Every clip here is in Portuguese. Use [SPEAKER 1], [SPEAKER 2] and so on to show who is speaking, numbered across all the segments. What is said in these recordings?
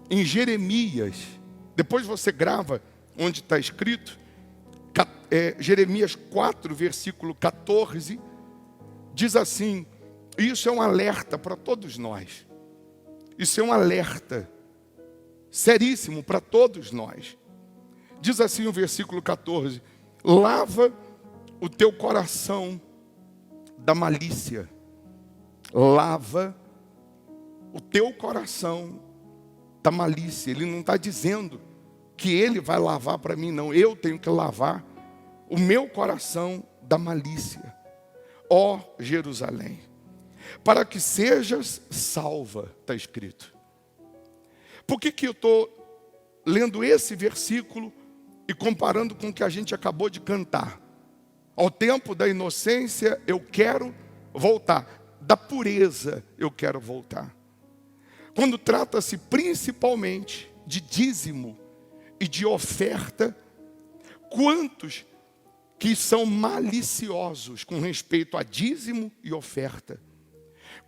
[SPEAKER 1] em Jeremias, depois você grava onde está escrito, Jeremias 4, versículo 14, diz assim, isso é um alerta para todos nós. Isso é um alerta seríssimo para todos nós. Diz assim o versículo 14, lava o teu coração da malícia. Lava o teu coração da malícia. Ele não está dizendo que ele vai lavar para mim, não. Eu tenho que lavar o meu coração da malícia. Ó Jerusalém, para que sejas salva, está escrito. Por que eu estou lendo esse versículo e comparando com o que a gente acabou de cantar? Ao tempo da inocência eu quero voltar. Da pureza eu quero voltar. Quando trata-se principalmente de dízimo e de oferta, quantos que são maliciosos com respeito a dízimo e oferta?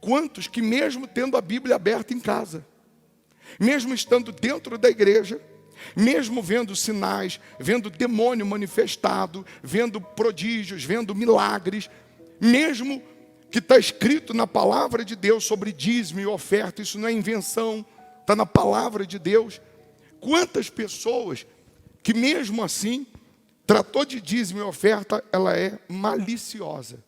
[SPEAKER 1] Quantos que mesmo tendo a Bíblia aberta em casa, mesmo estando dentro da igreja, mesmo vendo sinais, vendo demônio manifestado, vendo prodígios, vendo milagres, mesmo que está escrito na palavra de Deus sobre dízimo e oferta, isso não é invenção, está na palavra de Deus. Quantas pessoas que mesmo assim, tratou de dízimo e oferta, ela é maliciosa.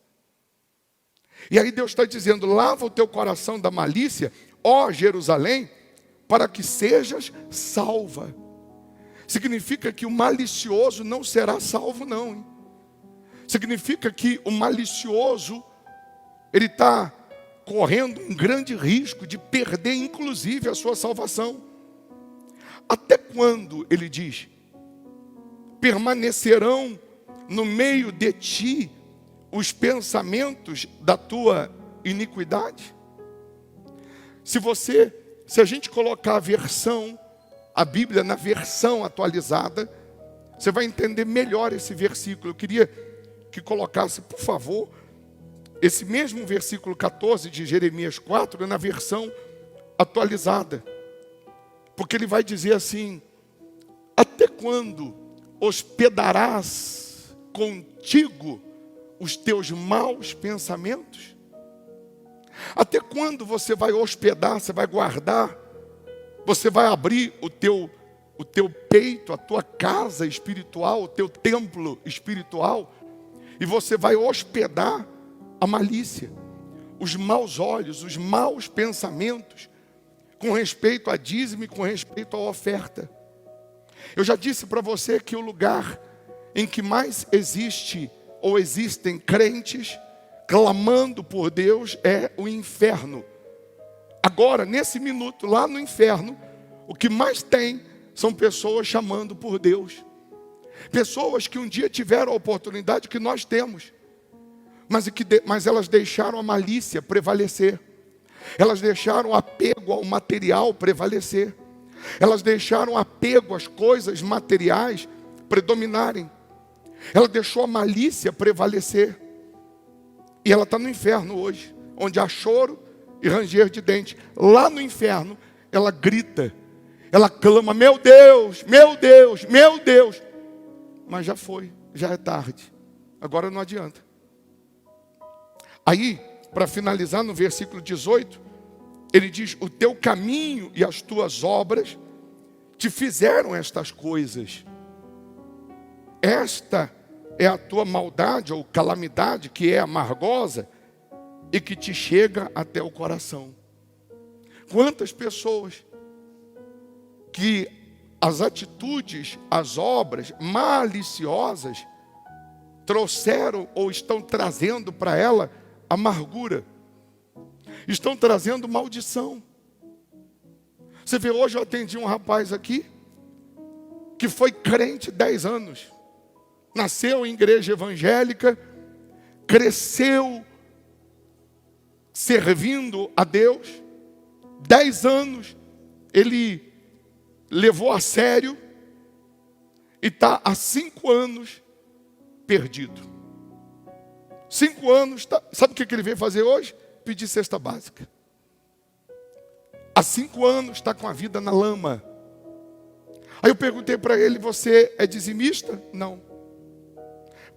[SPEAKER 1] E aí Deus está dizendo, lava o teu coração da malícia, ó Jerusalém, para que sejas salva. Significa que o malicioso não será salvo não, hein? Significa que o malicioso, ele está correndo um grande risco de perder inclusive a sua salvação. Até quando, ele diz, permanecerão no meio de ti os pensamentos da tua iniquidade? Se a gente colocar a Bíblia na versão atualizada, você vai entender melhor esse versículo. Eu queria que colocasse, por favor, esse mesmo versículo 14 de Jeremias 4 na versão atualizada. Porque ele vai dizer assim, até quando hospedarás contigo os teus maus pensamentos? Até quando você vai hospedar, você vai guardar, você vai abrir o teu peito, a tua casa espiritual, o teu templo espiritual, e você vai hospedar a malícia, os maus olhos, os maus pensamentos, com respeito a dízimo e com respeito à oferta. Eu já disse para você que o lugar em que mais existe ou existem crentes clamando por Deus é o inferno. Agora, nesse minuto, lá no inferno, o que mais tem são pessoas chamando por Deus. Pessoas que um dia tiveram a oportunidade que nós temos, mas elas deixaram a malícia prevalecer. Elas deixaram o apego ao material prevalecer. Elas deixaram o apego às coisas materiais predominarem. Ela deixou a malícia prevalecer. E ela está no inferno hoje, onde há choro e ranger de dente. Lá no inferno, ela grita, ela clama, meu Deus, meu Deus, meu Deus. Mas já foi, já é tarde. Agora não adianta. Aí, para finalizar no versículo 18, ele diz, o teu caminho e as tuas obras te fizeram estas coisas. Esta é a tua maldade ou calamidade que é amargosa e que te chega até o coração. Quantas pessoas que as atitudes, as obras maliciosas trouxeram ou estão trazendo para ela amargura, estão trazendo maldição. Você vê, hoje eu atendi um rapaz aqui que foi crente 10 anos, nasceu em igreja evangélica, cresceu servindo a Deus, 10 anos ele levou a sério e está há 5 anos perdido. 5 anos, sabe o que ele veio fazer hoje? Pedir cesta básica. há 5 anos está com a vida na lama. Aí eu perguntei para ele, você é dizimista? Não.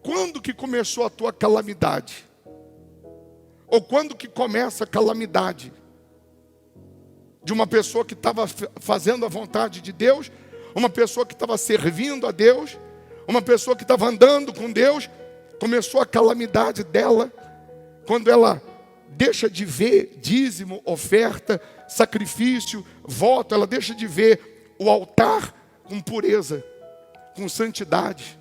[SPEAKER 1] Quando que começou a tua calamidade? Ou quando que começa a calamidade? De uma pessoa que estava fazendo a vontade de Deus, uma pessoa que estava servindo a Deus, uma pessoa que estava andando com Deus. Começou a calamidade dela quando ela deixa de ver dízimo, oferta, sacrifício, voto. Ela deixa de ver o altar com pureza, com santidade.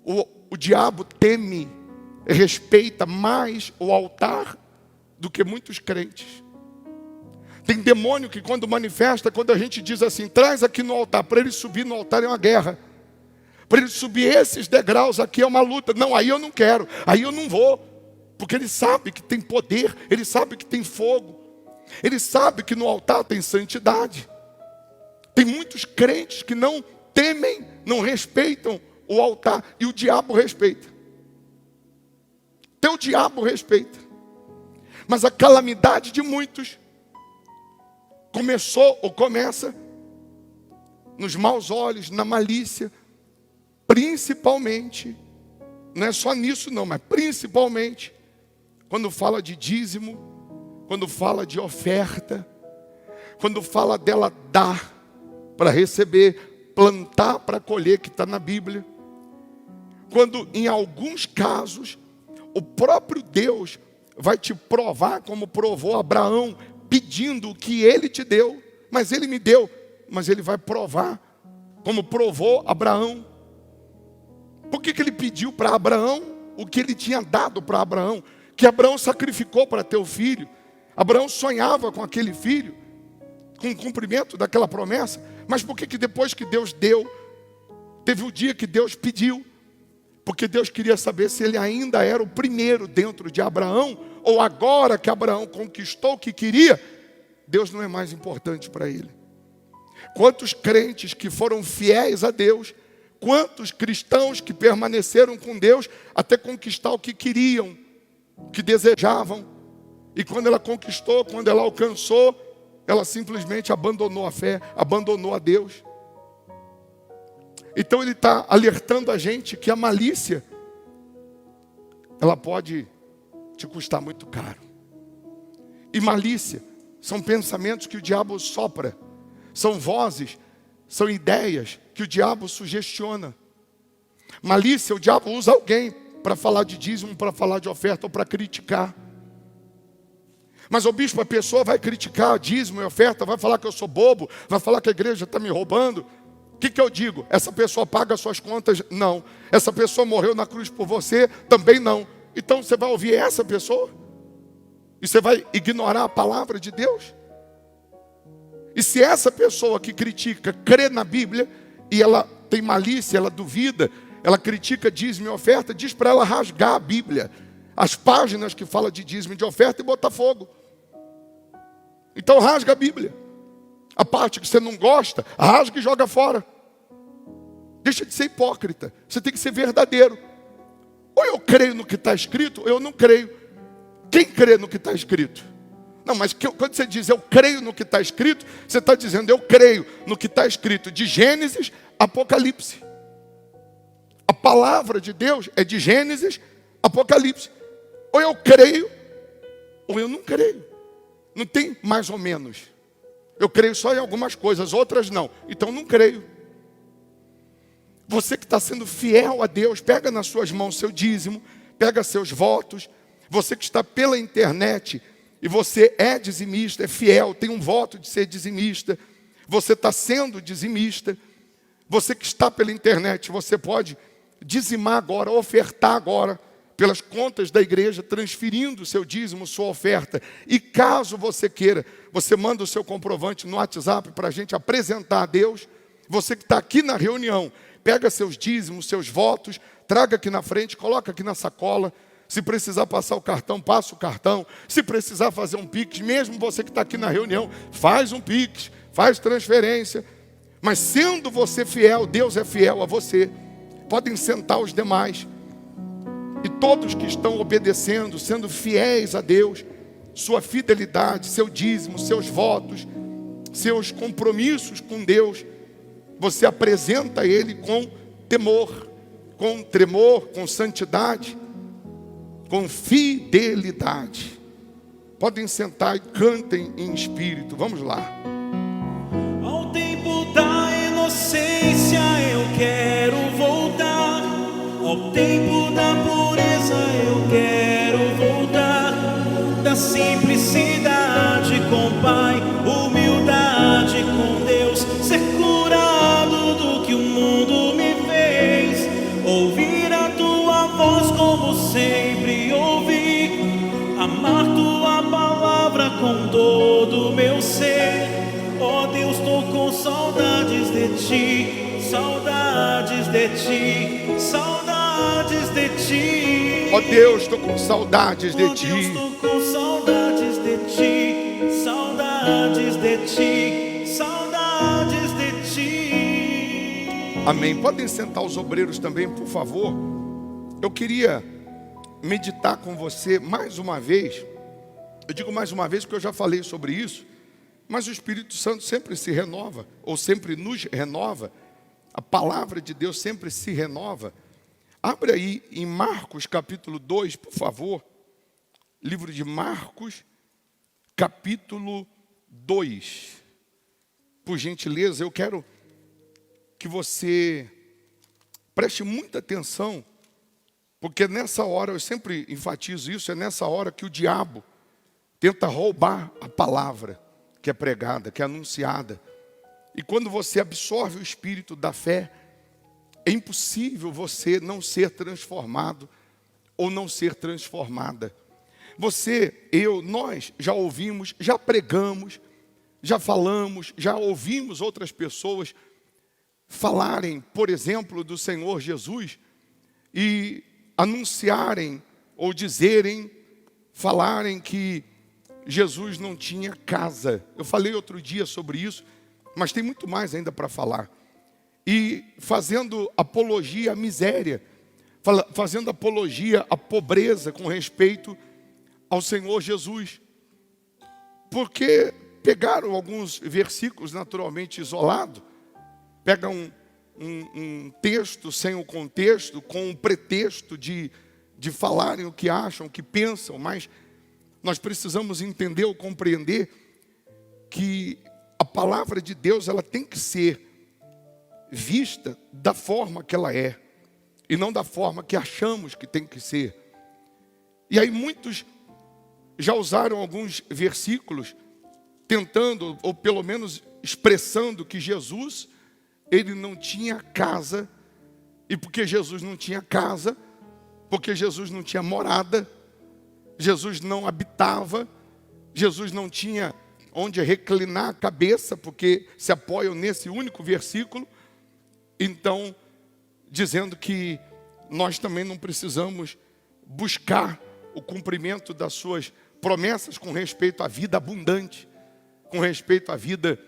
[SPEAKER 1] O diabo teme, respeita mais o altar do que muitos crentes. Tem demônio que quando manifesta, quando a gente diz assim, traz aqui no altar, para ele subir no altar é uma guerra. Para ele subir esses degraus aqui é uma luta. Não, aí eu não quero, aí eu não vou. Porque ele sabe que tem poder, ele sabe que tem fogo. Ele sabe que no altar tem santidade. Tem muitos crentes que não temem, não respeitam o altar. E o diabo respeita. Teu diabo respeita. Mas a calamidade de muitos começou ou começa nos maus olhos, na malícia, principalmente, não é só nisso não, mas principalmente, quando fala de dízimo, quando fala de oferta, quando fala dela dar para receber, plantar para colher, que está na Bíblia. Quando em alguns casos, o próprio Deus vai te provar como provou Abraão, pedindo o que ele te deu, mas ele me deu, mas ele vai provar, como provou Abraão. Por que ele pediu para Abraão o que ele tinha dado para Abraão? Que Abraão sacrificou para ter o filho. Abraão sonhava com aquele filho, com o cumprimento daquela promessa. Mas por que depois que Deus deu, teve o dia que Deus pediu? Porque Deus queria saber se ele ainda era o primeiro dentro de Abraão, ou agora que Abraão conquistou o que queria, Deus não é mais importante para ele. Quantos crentes que foram fiéis a Deus, quantos cristãos que permaneceram com Deus até conquistar o que queriam, o que desejavam, e quando ela conquistou, quando ela alcançou, ela simplesmente abandonou a fé, abandonou a Deus. Então ele está alertando a gente que a malícia, ela pode te custar muito caro. E malícia são pensamentos que o diabo sopra, são vozes, são ideias que o diabo sugestiona. Malícia, o diabo usa alguém para falar de dízimo, para falar de oferta ou para criticar. Mas o bispo, a pessoa vai criticar dízimo e oferta, vai falar que eu sou bobo, vai falar que a igreja está me roubando. O que eu digo? Essa pessoa paga suas contas? Não. Essa pessoa morreu na cruz por você? Também não. Então você vai ouvir essa pessoa? E você vai ignorar a palavra de Deus? E se essa pessoa que critica crê na Bíblia e ela tem malícia, ela duvida, ela critica dízimo e oferta, diz para ela rasgar a Bíblia, as páginas que falam de dízimo e de oferta, e botar fogo. Então rasga a Bíblia. A parte que você não gosta, rasga e joga fora. Deixa de ser hipócrita. Você tem que ser verdadeiro. Ou eu creio no que está escrito, ou eu não creio. Quem crê no que está escrito? Não, mas quando você diz eu creio no que está escrito, você está dizendo eu creio no que está escrito de Gênesis, Apocalipse. A palavra de Deus é de Gênesis, Apocalipse. Ou eu creio, ou eu não creio. Não tem mais ou menos. Eu creio só em algumas coisas, outras não. Então não creio. Você que está sendo fiel a Deus, pega nas suas mãos seu dízimo, pega seus votos. Você que está pela internet e você é dizimista, é fiel, tem um voto de ser dizimista. Você está sendo dizimista. Você que está pela internet, você pode dizimar agora, ofertar agora, pelas contas da igreja, transferindo o seu dízimo, sua oferta. E caso você queira, você manda o seu comprovante no WhatsApp para a gente apresentar a Deus. Você que está aqui na reunião, pega seus dízimos, seus votos, traga aqui na frente, coloca aqui na sacola. Se precisar passar o cartão, passa o cartão. Se precisar fazer um Pix, mesmo você que está aqui na reunião, faz um Pix, faz transferência. Mas sendo você fiel, Deus é fiel a você. Podem sentar os demais. E todos que estão obedecendo, sendo fiéis a Deus, sua fidelidade, seu dízimo, seus votos, seus compromissos com Deus, você apresenta Ele com temor, com tremor, com santidade, com fidelidade. Podem sentar e cantem em espírito. Vamos lá.
[SPEAKER 2] Ao tempo da inocência eu quero voltar. Ao tempo da pureza eu quero voltar. Da simplicidade com o Pai, humildade com Deus, ser curado do que o mundo me fez, ouvir a tua voz como sempre ouvi, amar tua palavra com todo o meu ser. Ó Deus, tô com saudades de ti, saudades de ti, saudades de ti.
[SPEAKER 1] Ó Deus, estou com saudades de
[SPEAKER 2] Ó
[SPEAKER 1] ti.
[SPEAKER 2] Deus, tô com saudades de ti, saudades de ti, saudades de ti.
[SPEAKER 1] Amém. Podem sentar os obreiros também, por favor. Eu queria meditar com você mais uma vez. Eu digo mais uma vez porque eu já falei sobre isso. Mas o Espírito Santo sempre se renova, ou sempre nos renova. A palavra de Deus sempre se renova. Abre aí em Marcos capítulo 2, por favor. Livro de Marcos, capítulo 2. Por gentileza, eu quero que você preste muita atenção, porque nessa hora, eu sempre enfatizo isso, é nessa hora que o diabo tenta roubar a palavra que é pregada, que é anunciada. E quando você absorve o espírito da fé, é impossível você não ser transformado ou não ser transformada. Você, eu, nós já ouvimos, já pregamos, já falamos, já ouvimos outras pessoas falarem, por exemplo, do Senhor Jesus e anunciarem ou dizerem, falarem que Jesus não tinha casa. Eu falei outro dia sobre isso, mas tem muito mais ainda para falar. E fazendo apologia à miséria, fazendo apologia à pobreza com respeito ao Senhor Jesus. Porque pegaram alguns versículos naturalmente isolados, pegam um texto sem o contexto, com um pretexto de falarem o que acham, o que pensam, mas nós precisamos entender ou compreender que a palavra de Deus ela tem que ser vista da forma que ela é e não da forma que achamos que tem que ser. E aí muitos já usaram alguns versículos tentando, ou pelo menos expressando que Jesus, ele não tinha casa, e porque Jesus não tinha casa, porque Jesus não tinha morada, Jesus não habitava, Jesus não tinha onde reclinar a cabeça, porque se apoiam nesse único versículo. Então, dizendo que nós também não precisamos buscar o cumprimento das suas promessas com respeito à vida abundante, com respeito à vida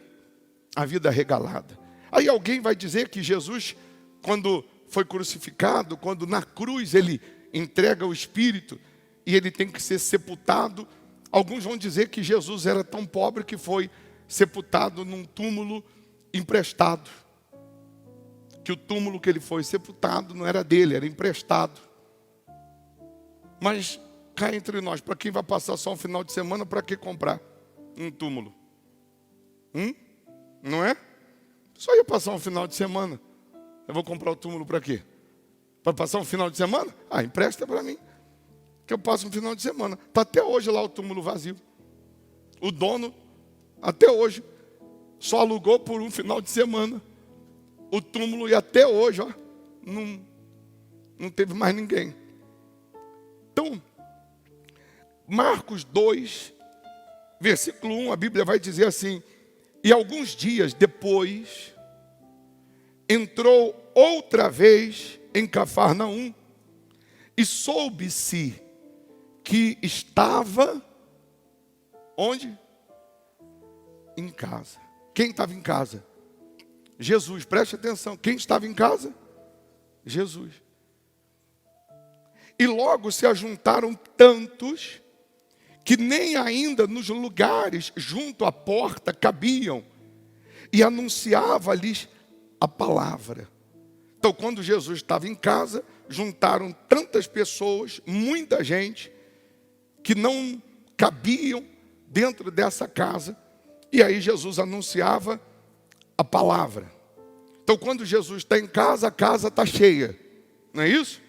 [SPEAKER 1] regalada. Aí alguém vai dizer que Jesus, quando foi crucificado, quando na cruz ele entrega o Espírito e ele tem que ser sepultado, alguns vão dizer que Jesus era tão pobre que foi sepultado num túmulo emprestado. Que o túmulo que ele foi sepultado não era dele, era emprestado. Mas cá entre nós, para quem vai passar só um final de semana, para que comprar um túmulo? Não é? Só ia passar um final de semana. Eu vou comprar o túmulo para quê? Para passar um final de semana? Empresta para mim. Que eu passo um final de semana. Está até hoje lá o túmulo vazio. O dono, até hoje, só alugou por um final de semana o túmulo e até hoje, não teve mais ninguém. Então, Marcos 2, versículo 1, a Bíblia vai dizer assim: e alguns dias depois, entrou outra vez em Cafarnaum, e soube-se que estava, onde? Em casa. Quem estava em casa? Jesus, preste atenção. Quem estava em casa? Jesus. E logo se ajuntaram tantos que nem ainda nos lugares junto à porta cabiam, e anunciava-lhes a palavra. Então, quando Jesus estava em casa, juntaram tantas pessoas, muita gente, que não cabiam dentro dessa casa, e aí Jesus anunciava a palavra. Então, quando Jesus está em casa, a casa está cheia, não é isso?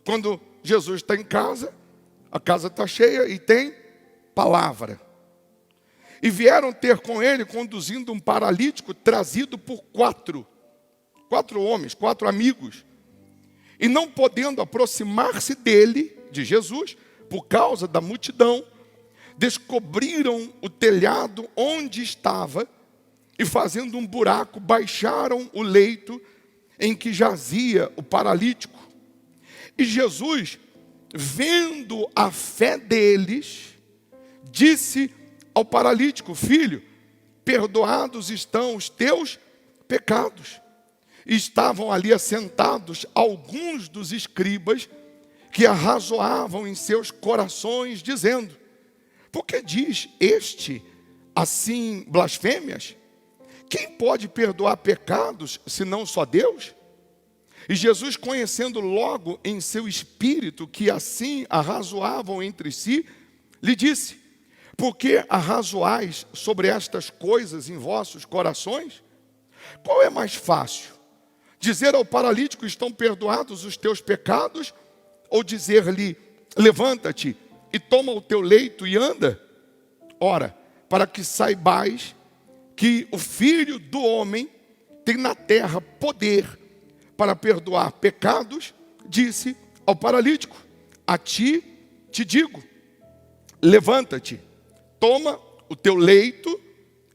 [SPEAKER 1] Quando Jesus está em casa, a casa está cheia e tem palavra. E vieram ter com ele, conduzindo um paralítico, trazido por quatro homens, 4 amigos. E não podendo aproximar-se dele, de Jesus, por causa da multidão, descobriram o telhado onde estava, e fazendo um buraco, baixaram o leito em que jazia o paralítico. E Jesus, vendo a fé deles, disse ao paralítico: filho, perdoados estão os teus pecados. E estavam ali assentados alguns dos escribas que arrazoavam em seus corações, dizendo: por que diz este assim blasfêmias? Quem pode perdoar pecados, senão só Deus? E Jesus, conhecendo logo em seu espírito que assim arrazoavam entre si, lhe disse: por que arrazoais sobre estas coisas em vossos corações? Qual é mais fácil? Dizer ao paralítico: estão perdoados os teus pecados? Ou dizer-lhe: levanta-te e toma o teu leito e anda? Ora, para que saibais que o Filho do Homem tem na terra poder para perdoar pecados, disse ao paralítico: a ti te digo, levanta-te, toma o teu leito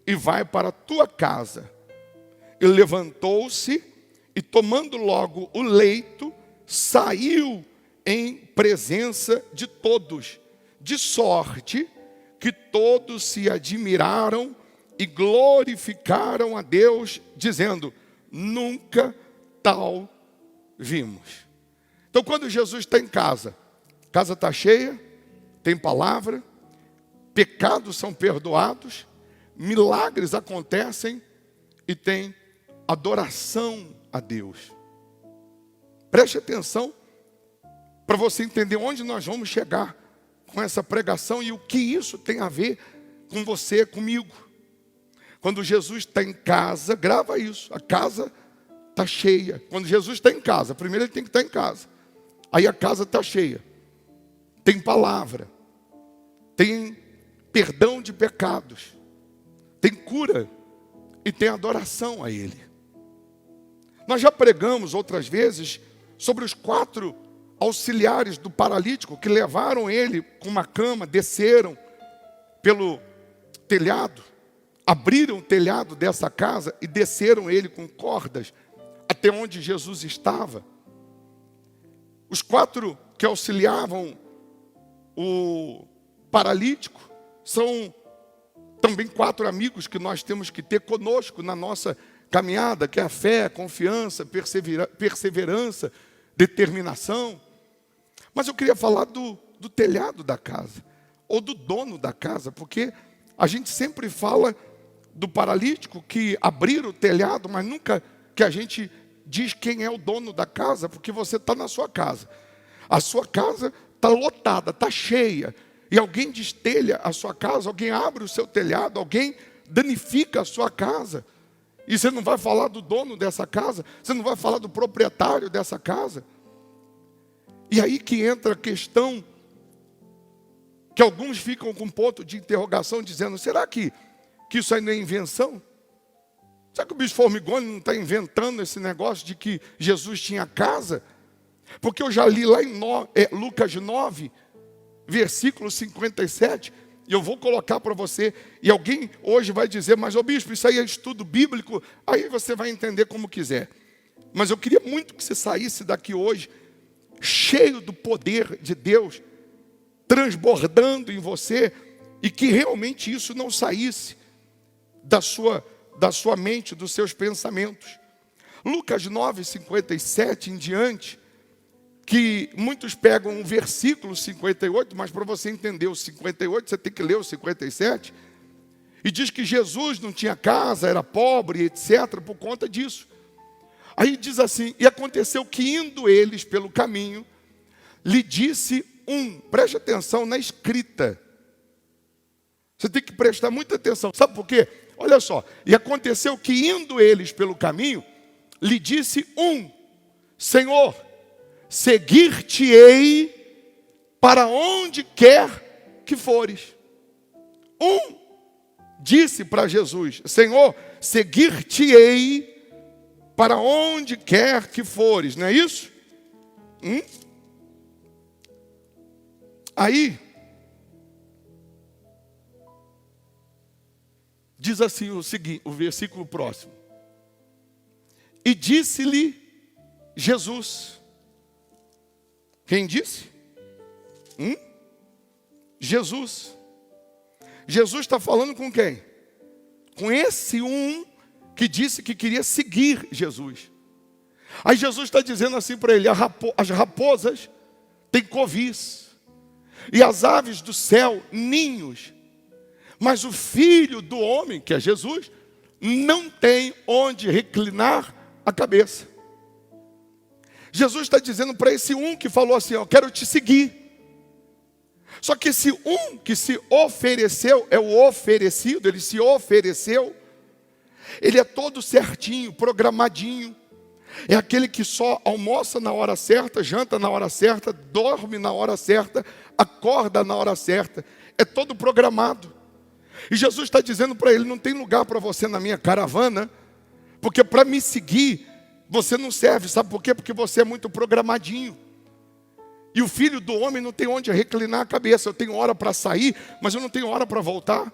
[SPEAKER 1] e vai para a tua casa. Ele levantou-se e, tomando logo o leito, saiu em presença de todos, de sorte que todos se admiraram e glorificaram a Deus, dizendo: nunca tal vimos. Então, quando Jesus está em casa, a casa está cheia, tem palavra, pecados são perdoados, milagres acontecem e tem adoração a Deus. Preste atenção para você entender onde nós vamos chegar com essa pregação e o que isso tem a ver com você, comigo. Quando Jesus está em casa, grava isso, a casa está cheia. Quando Jesus está em casa, primeiro ele tem que estar em casa. Aí a casa está cheia. Tem palavra. Tem perdão de pecados. Tem cura. E tem adoração a Ele. Nós já pregamos outras vezes sobre os 4 auxiliares do paralítico que levaram ele com uma cama, desceram pelo telhado, abriram o telhado dessa casa e desceram ele com cordas até onde Jesus estava. Os 4 que auxiliavam o paralítico são também 4 amigos que nós temos que ter conosco na nossa caminhada, que é a fé, a confiança, perseverança, determinação. Mas eu queria falar do telhado da casa, ou do dono da casa, porque a gente sempre fala do paralítico que abriram o telhado, mas nunca que a gente diz quem é o dono da casa, porque você está na sua casa. A sua casa está lotada, está cheia, e alguém destelha a sua casa, alguém abre o seu telhado, alguém danifica a sua casa. E você não vai falar do dono dessa casa, você não vai falar do proprietário dessa casa. E aí que entra a questão que alguns ficam com ponto de interrogação, dizendo: será que isso aí não é invenção? Será que o bispo Formigoni não está inventando esse negócio de que Jesus tinha casa? Porque eu já li lá em Lucas 9, versículo 57, e eu vou colocar para você, e alguém hoje vai dizer: mas ô bispo, isso aí é estudo bíblico. Aí você vai entender como quiser. Mas eu queria muito que você saísse daqui hoje cheio do poder de Deus, transbordando em você, e que realmente isso não saísse da sua mente, dos seus pensamentos. Lucas 9, 57 em diante, que muitos pegam um versículo 58, mas para você entender o 58, você tem que ler o 57. E diz que Jesus não tinha casa, era pobre, etc., por conta disso. Aí diz assim: e aconteceu que indo eles pelo caminho, lhe disse preste atenção na escrita. Você tem que prestar muita atenção. Sabe por quê? Olha só. E aconteceu que indo eles pelo caminho, lhe disse Senhor, seguir-te-ei para onde quer que fores. Disse para Jesus: Senhor, seguir-te-ei para onde quer que fores. Não é isso? Aí, diz assim o seguinte, o versículo próximo. E disse-lhe Jesus. Quem disse? Jesus. Jesus está falando com quem? Com esse que disse que queria seguir Jesus. Aí Jesus está dizendo assim para ele: as raposas têm covis, e as aves do céu ninhos, mas o Filho do homem, que é Jesus, não tem onde reclinar a cabeça. Jesus está dizendo para esse que falou assim: eu quero te seguir. Só que esse que se ofereceu, é o oferecido, ele se ofereceu, ele é todo certinho, programadinho. É aquele que só almoça na hora certa, janta na hora certa, dorme na hora certa, acorda na hora certa. É todo programado. E Jesus está dizendo para ele: não tem lugar para você na minha caravana, porque para me seguir, você não serve. Sabe por quê? Porque você é muito programadinho. E o Filho do homem não tem onde reclinar a cabeça. Eu tenho hora para sair, mas eu não tenho hora para voltar.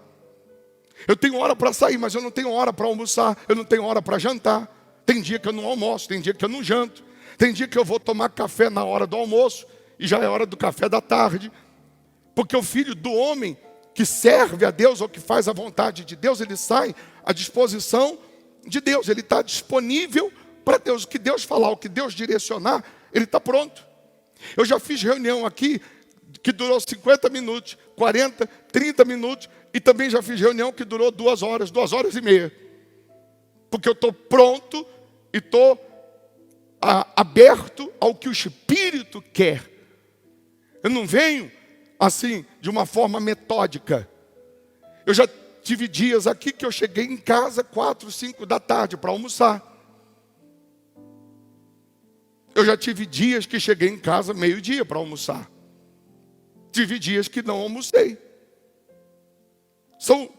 [SPEAKER 1] Eu tenho hora para sair, mas eu não tenho hora para almoçar. Eu não tenho hora para jantar. Tem dia que eu não almoço, tem dia que eu não janto. Tem dia que eu vou tomar café na hora do almoço, e já é hora do café da tarde. Porque o Filho do homem que serve a Deus, ou que faz a vontade de Deus, ele sai à disposição de Deus. Ele está disponível para Deus. O que Deus falar, o que Deus direcionar, ele está pronto. Eu já fiz reunião aqui que durou 50 minutos, 40, 30 minutos. E também já fiz reunião que durou 2 horas, 2 horas e meia. Porque eu estou pronto e estou aberto ao que o Espírito quer. Eu não venho assim, de uma forma metódica. Eu já tive dias aqui que eu cheguei em casa 4, 5 da tarde para almoçar. Eu já tive dias que cheguei em casa meio-dia para almoçar. Tive dias que não almocei. São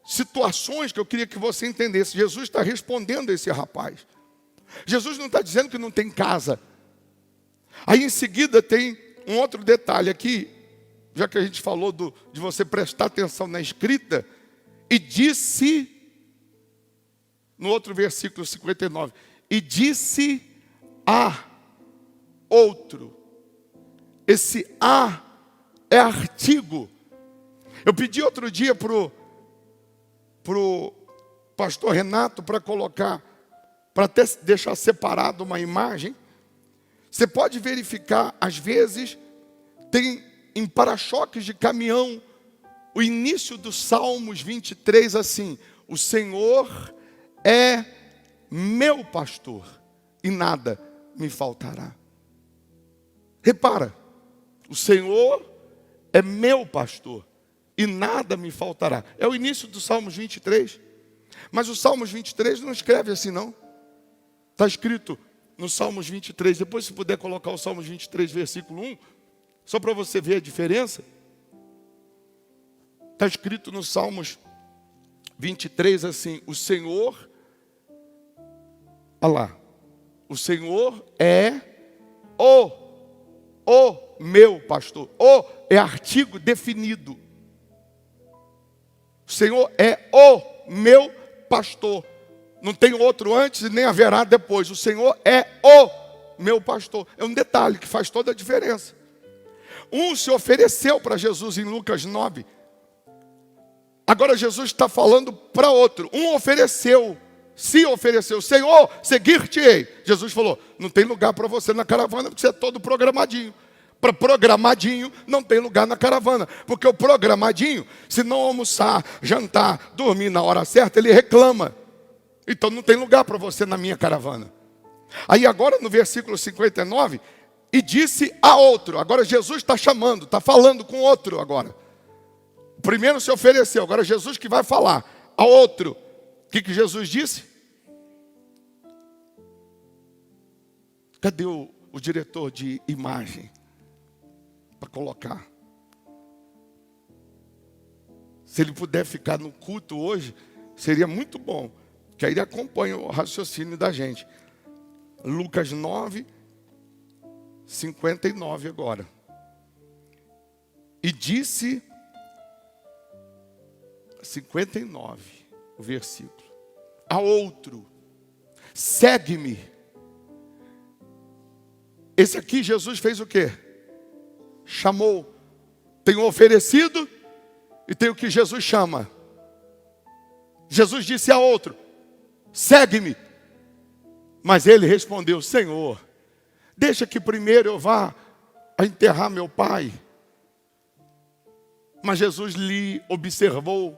[SPEAKER 1] situações que eu queria que você entendesse. Jesus está respondendo a esse rapaz. Jesus não está dizendo que não tem casa. Aí em seguida tem um outro detalhe aqui, já que a gente falou de você prestar atenção na escrita. E disse, no outro versículo 59, e disse a outro. Esse a é artigo. Eu pedi outro dia pro pastor Renato para colocar, para até deixar separado uma imagem. Você pode verificar, às vezes, tem em para-choques de caminhão, o início do Salmos 23 assim: o Senhor é meu pastor e nada me faltará. Repara, o Senhor é meu pastor e nada me faltará. É o início do Salmos 23. Mas o Salmos 23 não escreve assim, não. Está escrito no Salmos 23. Depois, se puder colocar o Salmos 23, versículo 1, só para você ver a diferença. Está escrito no Salmos 23 assim: o Senhor, olha lá, o Senhor é o meu pastor. O é artigo definido. O Senhor é o meu pastor. Não tem outro antes e nem haverá depois. O Senhor é o meu pastor. É um detalhe que faz toda a diferença. Se ofereceu para Jesus em Lucas 9. Agora Jesus está falando para outro. Ofereceu se ofereceu: Senhor, seguir-te-ei. Jesus falou: não tem lugar para você na caravana, porque você é todo programadinho. Para programadinho não tem lugar na caravana, porque o programadinho, se não almoçar, jantar, dormir na hora certa, ele reclama. Então não tem lugar para você na minha caravana. Aí agora no versículo 59, e disse a outro. Agora Jesus está chamando, está falando com outro agora. O primeiro se ofereceu, agora Jesus que vai falar a outro. O que Jesus disse? Cadê o diretor de imagem para colocar? Se ele puder ficar no culto hoje, seria muito bom, que aí ele acompanha o raciocínio da gente. Lucas 9, 59 agora. E disse, 59, o versículo, a outro: segue-me. Esse aqui Jesus fez o quê? Chamou. Tem o oferecido e tem o que Jesus chama. Jesus disse a outro: segue-me. Mas ele respondeu: Senhor, deixa que primeiro eu vá a enterrar meu pai. Mas Jesus lhe observou: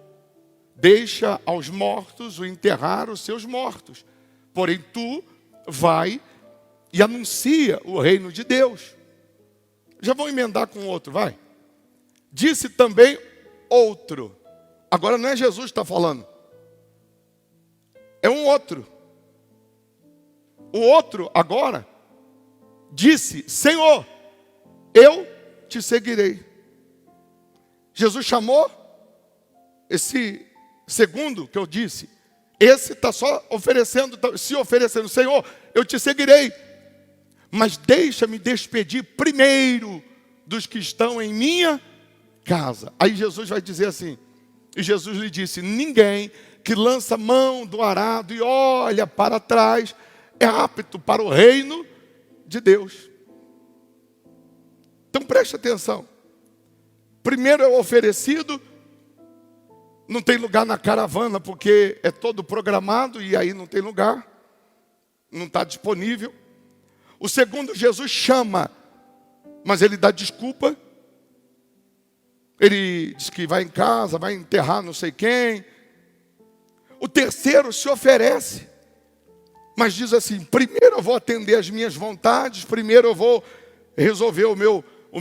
[SPEAKER 1] deixa aos mortos o enterrar os seus mortos. Porém tu vai e anuncia o reino de Deus. Já vou emendar com outro, vai. Disse também outro. Agora não é Jesus que está falando. É um outro. O outro agora disse: Senhor, eu te seguirei. Jesus chamou esse segundo que eu disse. Esse está só oferecendo, se oferecendo: Senhor, eu te seguirei. Mas deixa-me despedir primeiro dos que estão em minha casa. Aí Jesus vai dizer assim, e Jesus lhe disse: ninguém que lança mão do arado e olha para trás é apto para o reino de Deus. Então preste atenção. Primeiro é o oferecido. Não tem lugar na caravana porque é todo programado e aí não tem lugar. Não está disponível. O segundo, Jesus chama, mas ele dá desculpa. Ele diz que vai em casa, vai enterrar não sei quem. O terceiro se oferece, mas diz assim: primeiro eu vou atender as minhas vontades, primeiro eu vou resolver o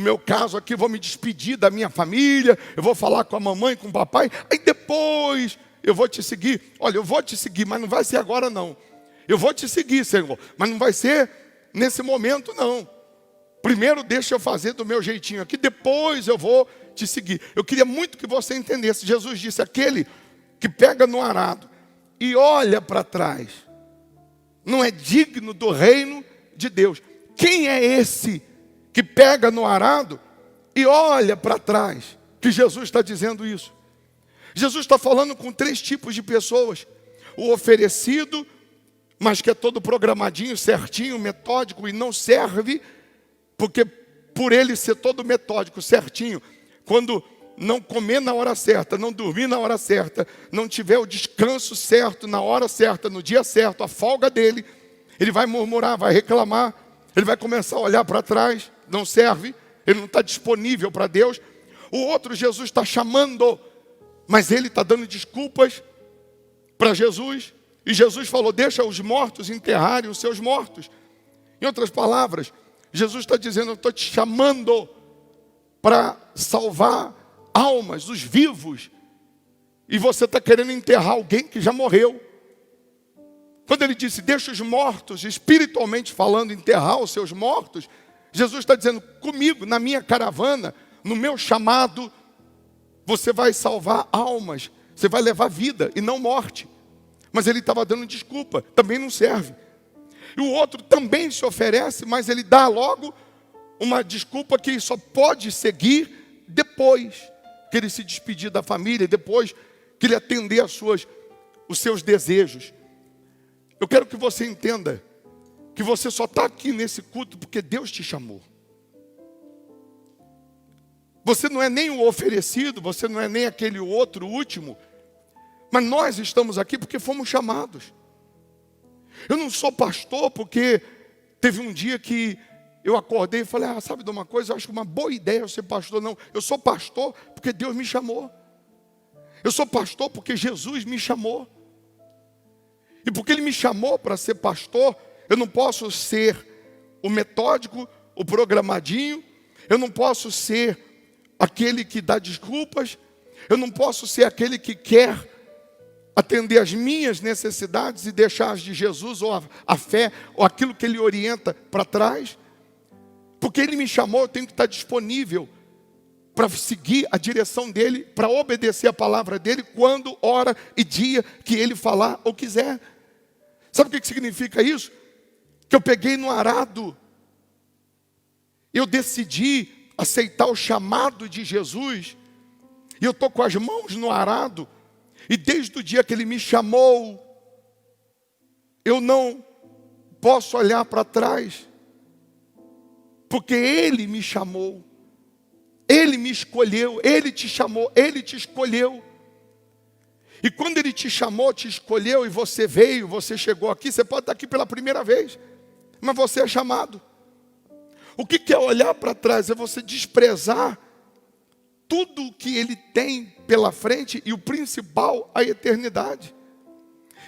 [SPEAKER 1] meu caso aqui, vou me despedir da minha família, eu vou falar com a mamãe, com o papai, aí depois eu vou te seguir. Olha, eu vou te seguir, mas não vai ser agora não. Eu vou te seguir, Senhor, mas não vai ser nesse momento não. Primeiro deixa eu fazer do meu jeitinho aqui, depois eu vou te seguir. Eu queria muito que você entendesse. Jesus disse: aquele que pega no arado e olha para trás não é digno do reino de Deus. Quem é esse que pega no arado e olha para trás? Que Jesus está dizendo isso. Jesus está falando com três tipos de pessoas: o oferecido, mas que é todo programadinho, certinho, metódico, e não serve, porque por ele ser todo metódico, certinho, quando não comer na hora certa, não dormir na hora certa, não tiver o descanso certo, na hora certa, no dia certo, a folga dele, ele vai murmurar, vai reclamar, ele vai começar a olhar para trás, não serve, ele não está disponível para Deus. O outro, Jesus está chamando, mas ele está dando desculpas para Jesus. E Jesus falou: deixa os mortos enterrarem os seus mortos. Em outras palavras, Jesus está dizendo: eu estou te chamando para salvar almas, os vivos. E você está querendo enterrar alguém que já morreu. Quando ele disse: deixa os mortos, espiritualmente falando, enterrar os seus mortos, Jesus está dizendo: comigo, na minha caravana, no meu chamado, você vai salvar almas, você vai levar vida e não morte. Mas ele estava dando desculpa, também não serve. E o outro também se oferece, mas ele dá logo uma desculpa que só pode seguir depois que ele se despedir da família, depois que ele atender os seus desejos. Eu quero que você entenda que você só está aqui nesse culto porque Deus te chamou. Você não é nem o oferecido, você não é nem aquele outro último, mas nós estamos aqui porque fomos chamados. Eu não sou pastor porque teve um dia que eu acordei e falei, sabe de uma coisa, eu acho uma boa ideia eu ser pastor. Não, eu sou pastor porque Deus me chamou. Eu sou pastor porque Jesus me chamou. E porque Ele me chamou para ser pastor, eu não posso ser o metódico, o programadinho, eu não posso ser aquele que dá desculpas, eu não posso ser aquele que quer atender as minhas necessidades e deixar as de Jesus, ou a fé, ou aquilo que Ele orienta para trás. Porque Ele me chamou, eu tenho que estar disponível para seguir a direção dEle, para obedecer a palavra dEle, quando, hora e dia que Ele falar ou quiser. Sabe o que significa isso? Que eu peguei no arado, eu decidi aceitar o chamado de Jesus, e eu estou com as mãos no arado, e desde o dia que Ele me chamou, eu não posso olhar para trás, porque Ele me chamou, Ele me escolheu, Ele te chamou, Ele te escolheu. E quando Ele te chamou, te escolheu, e você veio, você chegou aqui, você pode estar aqui pela primeira vez, mas você é chamado. O que é olhar para trás? É você desprezar tudo o que Ele tem pela frente, e o principal, a eternidade.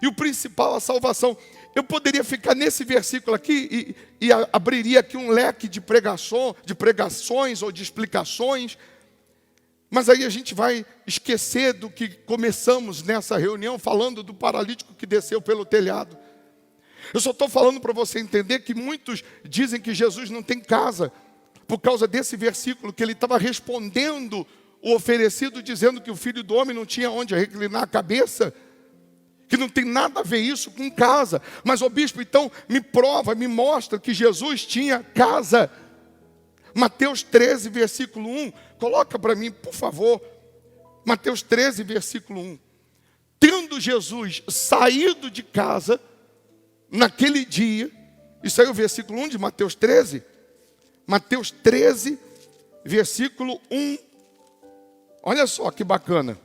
[SPEAKER 1] E o principal, a salvação. Eu poderia ficar nesse versículo aqui e abriria aqui um leque de pregações ou de explicações, mas aí a gente vai esquecer do que começamos nessa reunião, falando do paralítico que desceu pelo telhado. Eu só estou falando para você entender que muitos dizem que Jesus não tem casa, por causa desse versículo, que Ele estava respondendo o oferecido, dizendo que o Filho do Homem não tinha onde reclinar a cabeça, que não tem nada a ver isso com casa. Mas o bispo, então, me prova, me mostra que Jesus tinha casa. Mateus 13, versículo 1, coloca para mim, por favor. Mateus 13, versículo 1. Tendo Jesus saído de casa, naquele dia, isso aí é o versículo 1 de Mateus 13. Mateus 13, versículo 1. Olha só que bacana.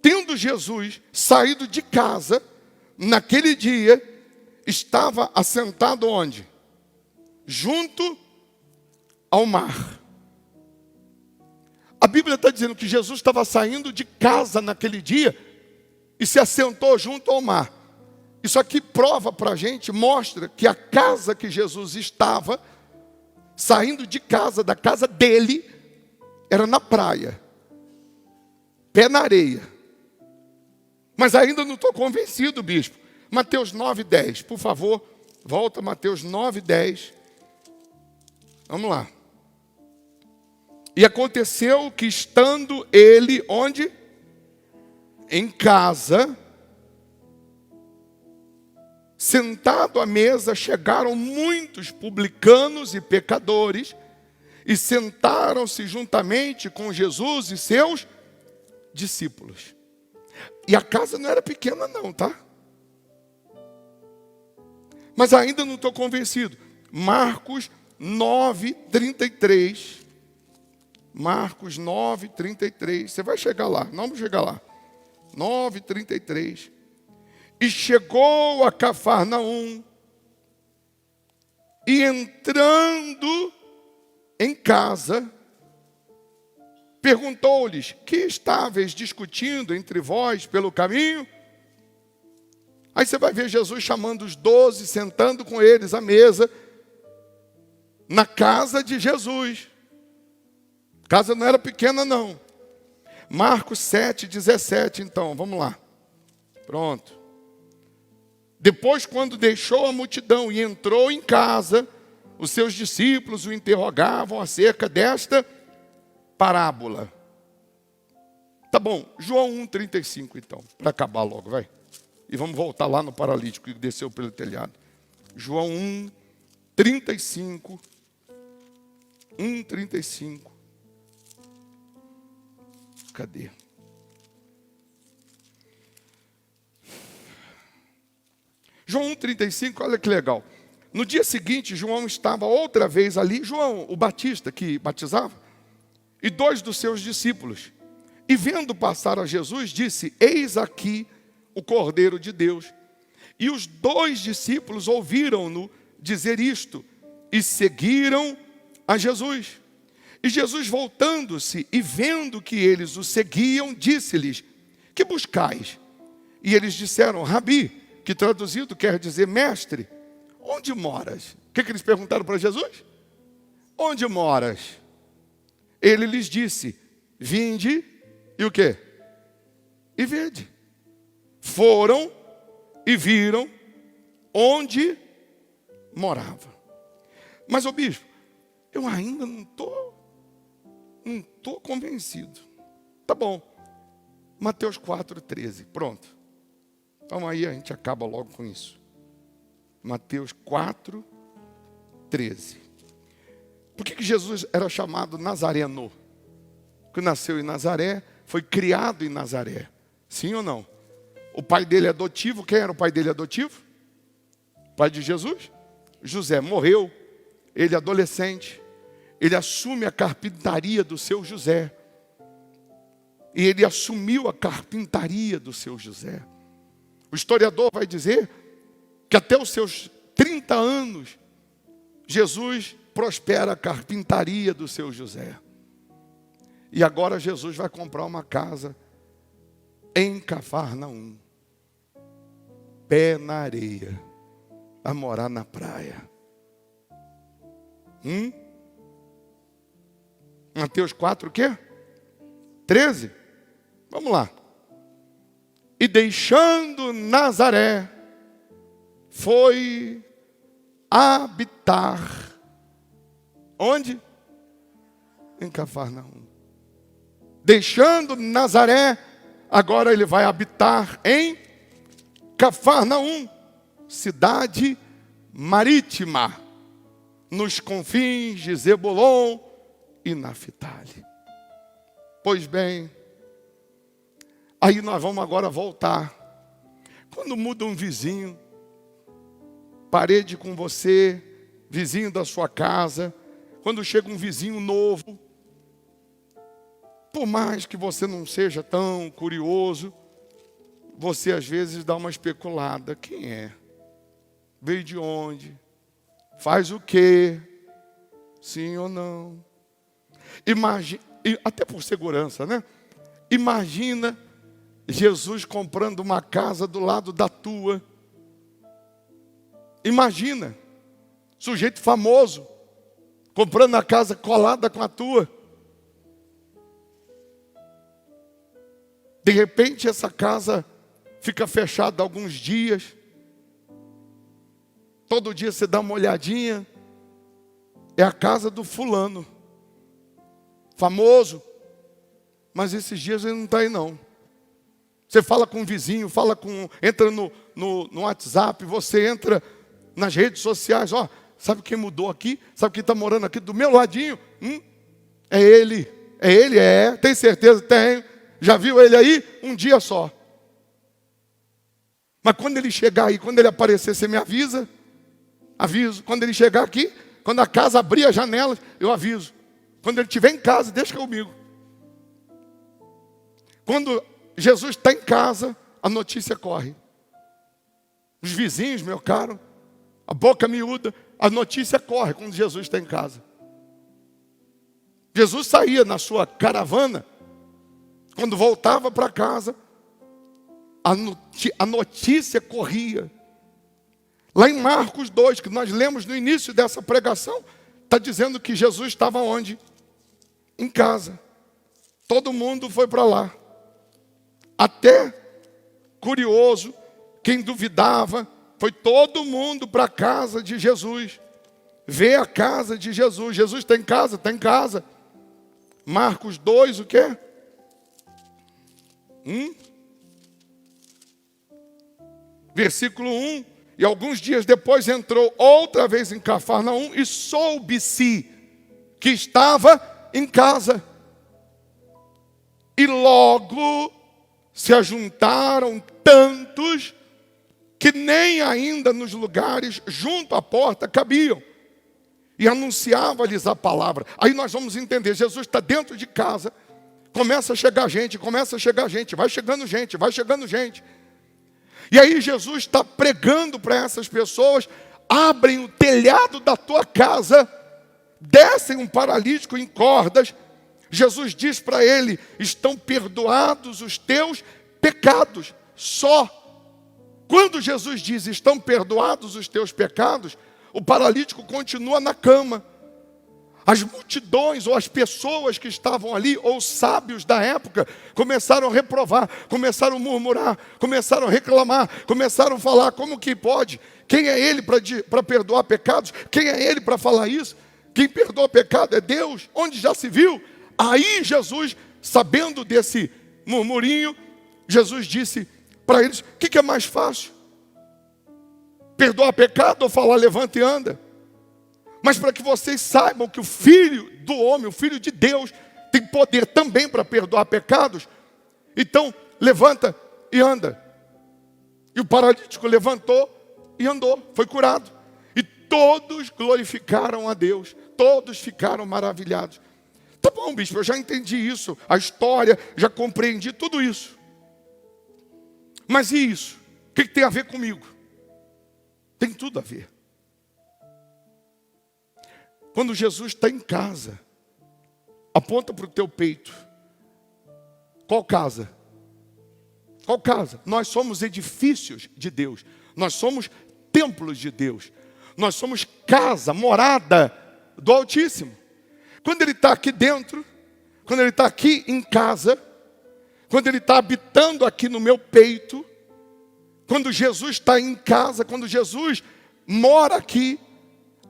[SPEAKER 1] Tendo Jesus saído de casa, naquele dia, estava assentado onde? Junto ao mar. A Bíblia está dizendo que Jesus estava saindo de casa naquele dia e se assentou junto ao mar. Isso aqui prova para a gente, mostra que a casa que Jesus estava, saindo de casa, da casa dele, era na praia, pé na areia. Mas ainda não estou convencido, bispo. Mateus 9, 10, por favor, volta Mateus 9, 10. Vamos lá. E aconteceu que estando ele, onde? Em casa, sentado à mesa, chegaram muitos publicanos e pecadores, e sentaram-se juntamente com Jesus e seus discípulos. E a casa não era pequena não, tá? Mas ainda não estou convencido. Marcos 9, 33. Marcos 9, 33. Você vai chegar lá, não vamos chegar lá. 9, 33. E chegou a Cafarnaum, e entrando em casa, perguntou-lhes: que estáveis discutindo entre vós pelo caminho? Aí você vai ver Jesus chamando os 12, sentando com eles à mesa, na casa de Jesus. A casa não era pequena não. Marcos 7, 17 então, vamos lá. Pronto. Depois, quando deixou a multidão e entrou em casa, os seus discípulos o interrogavam acerca desta parábola. Tá bom, João 1,35 então, para acabar logo, vai. E vamos voltar lá no paralítico que desceu pelo telhado. João 1,35. 1,35. Cadê? João 1,35, olha que legal. No dia seguinte, João estava outra vez ali, João, o Batista, que batizava, e 2 dos seus discípulos. E vendo passar a Jesus, disse: eis aqui o Cordeiro de Deus. E os 2 discípulos ouviram-no dizer isto e seguiram a Jesus. E Jesus, voltando-se e vendo que eles o seguiam, disse-lhes: que buscais? E eles disseram: Rabi, que traduzido quer dizer mestre, onde moras? O que eles perguntaram para Jesus? Onde moras? Ele lhes disse: vinde e o quê? E vede. Foram e viram onde morava. Mas, ô bispo, eu ainda não estou convencido. Tá bom. Mateus 4,13. Pronto. Então aí a gente acaba logo com isso. Mateus 4,13. Por que Jesus era chamado Nazareno? Porque nasceu em Nazaré, foi criado em Nazaré. Sim ou não? O pai dele é adotivo. Quem era o pai dele adotivo? O pai de Jesus? José morreu. Ele adolescente. Ele assume a carpintaria do seu José. E ele assumiu a carpintaria do seu José. O historiador vai dizer que até os seus 30 anos, Jesus prospera a carpintaria do seu José. E agora Jesus vai comprar uma casa em Cafarnaum. Pé na areia. A morar na praia. Mateus 4, o quê? 13? Vamos lá. E deixando Nazaré, foi habitar. Onde? Em Cafarnaum. Deixando Nazaré, agora ele vai habitar em Cafarnaum, cidade marítima, nos confins de Zebulon e Naftali. Pois bem, aí nós vamos agora voltar. Quando muda um vizinho, parede com você, vizinho da sua casa, quando chega um vizinho novo, por mais que você não seja tão curioso, você às vezes dá uma especulada. Quem é? Veio de onde? Faz o quê? Sim ou não? Imagina, até por segurança, né? Imagina Jesus comprando uma casa do lado da tua. Imagina, sujeito famoso, comprando a casa colada com a tua. De repente essa casa fica fechada alguns dias. Todo dia você dá uma olhadinha. É a casa do fulano. Famoso. Mas esses dias ele não está aí não. Você fala com um vizinho, entra no WhatsApp, você entra nas redes sociais. Ó, sabe quem mudou aqui? Sabe quem está morando aqui do meu ladinho? É ele. É ele? É. Tem certeza? Tenho. Já viu ele aí? Um dia só. Mas quando ele chegar aí, quando ele aparecer, você me avisa? Aviso. Quando ele chegar aqui, quando a casa abrir as janelas, eu aviso. Quando ele estiver em casa, deixa comigo. Quando Jesus está em casa, a notícia corre. Os vizinhos, meu caro, a boca miúda, a notícia corre quando Jesus está em casa. Jesus saía na sua caravana. Quando voltava para casa, a notícia corria. Lá em Marcos 2, que nós lemos no início dessa pregação, está dizendo que Jesus estava onde? Em casa. Todo mundo foi para lá. Até, curioso, quem duvidava, foi todo mundo para a casa de Jesus. Ver a casa de Jesus. Jesus está em casa? Está em casa. Marcos 2, o quê? Versículo 1. E alguns dias depois entrou outra vez em Cafarnaum e soube-se que estava em casa. E logo se ajuntaram tantos que nem ainda nos lugares junto à porta cabiam. E anunciava-lhes a palavra. Aí nós vamos entender, Jesus está dentro de casa. Começa a chegar gente, vai chegando gente. E aí Jesus está pregando para essas pessoas: abrem o telhado da tua casa, descem um paralítico em cordas. Jesus diz para ele: estão perdoados os teus pecados. Só quando Jesus diz estão perdoados os teus pecados, o paralítico continua na cama. As multidões ou as pessoas que estavam ali, ou os sábios da época, começaram a reprovar, começaram a murmurar, começaram a reclamar, começaram a falar: como que pode? Quem é ele para perdoar pecados? Quem é ele para falar isso? Quem perdoa pecado é Deus. Onde já se viu? Aí Jesus, sabendo desse murmurinho, Jesus disse para eles: o que é mais fácil? Perdoar pecado ou falar levanta e anda? Mas para que vocês saibam que o Filho do homem, o Filho de Deus, tem poder também para perdoar pecados, então levanta e anda. E o paralítico levantou e andou, foi curado. E todos glorificaram a Deus, todos ficaram maravilhados. Tá bom, bispo, eu já entendi isso, a história, já compreendi tudo isso. Mas e isso? O que tem a ver comigo? Tem tudo a ver. Quando Jesus está em casa, aponta para o teu peito. Qual casa? Qual casa? Nós somos edifícios de Deus. Nós somos templos de Deus. Nós somos casa, morada do Altíssimo. Quando Ele está aqui dentro, quando Ele está aqui em casa, quando Ele está habitando aqui no meu peito, quando Jesus está em casa, quando Jesus mora aqui,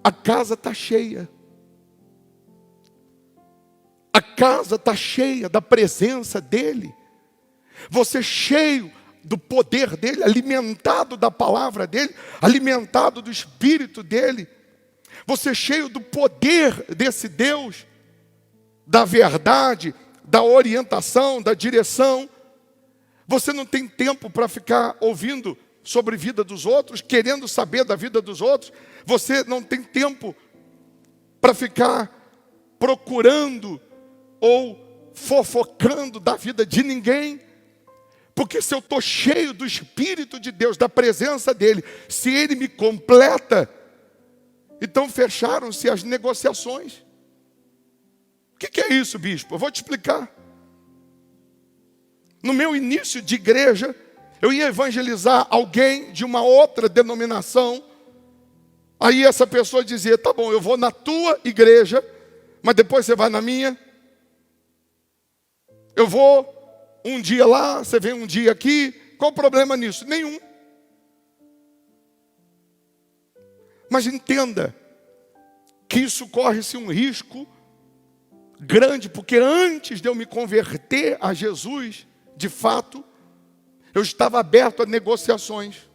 [SPEAKER 1] a casa está cheia. A casa está cheia da presença dEle. Você cheio do poder dEle, alimentado da palavra dEle, alimentado do Espírito dEle. Você cheio do poder desse Deus, da verdade, da orientação, da direção. Você não tem tempo para ficar ouvindo sobre a vida dos outros, querendo saber da vida dos outros. Você não tem tempo para ficar procurando ou fofocando da vida de ninguém. Porque se eu estou cheio do Espírito de Deus, da presença dEle, se Ele me completa, então fecharam-se as negociações. O que é isso, bispo? Eu vou te explicar. No meu início de igreja, eu ia evangelizar alguém de uma outra denominação. Aí essa pessoa dizia: tá bom, eu vou na tua igreja, mas depois você vai na minha. Eu vou um dia lá, você vem um dia aqui. Qual o problema nisso? Nenhum. Mas entenda que isso corre-se um risco grande, porque antes de eu me converter a Jesus, de fato, eu estava aberto a negociações.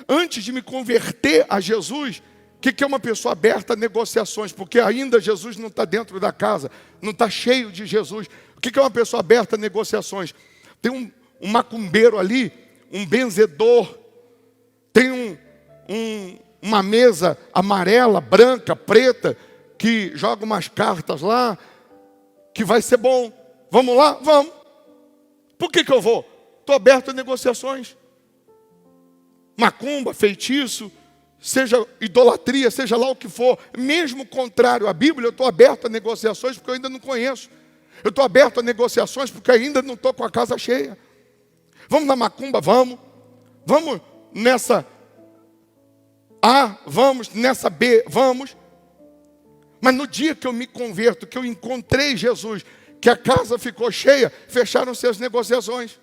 [SPEAKER 1] Antes de me converter a Jesus, o que é uma pessoa aberta a negociações? Porque ainda Jesus não está dentro da casa, não está cheio de Jesus. O que é uma pessoa aberta a negociações? Tem um macumbeiro ali, um benzedor, tem uma mesa amarela, branca, preta, que joga umas cartas lá, que vai ser bom. Vamos lá? Vamos. Por que eu vou? Estou aberto a negociações. Macumba, feitiço, seja idolatria, seja lá o que for, mesmo contrário à Bíblia, eu estou aberto a negociações porque eu ainda não conheço. Eu estou aberto a negociações porque ainda não estou com a casa cheia. Vamos na macumba? Vamos. Vamos nessa A? Vamos. Nessa B? Vamos. Mas no dia que eu me converto, que eu encontrei Jesus, que a casa ficou cheia, fecharam-se as negociações.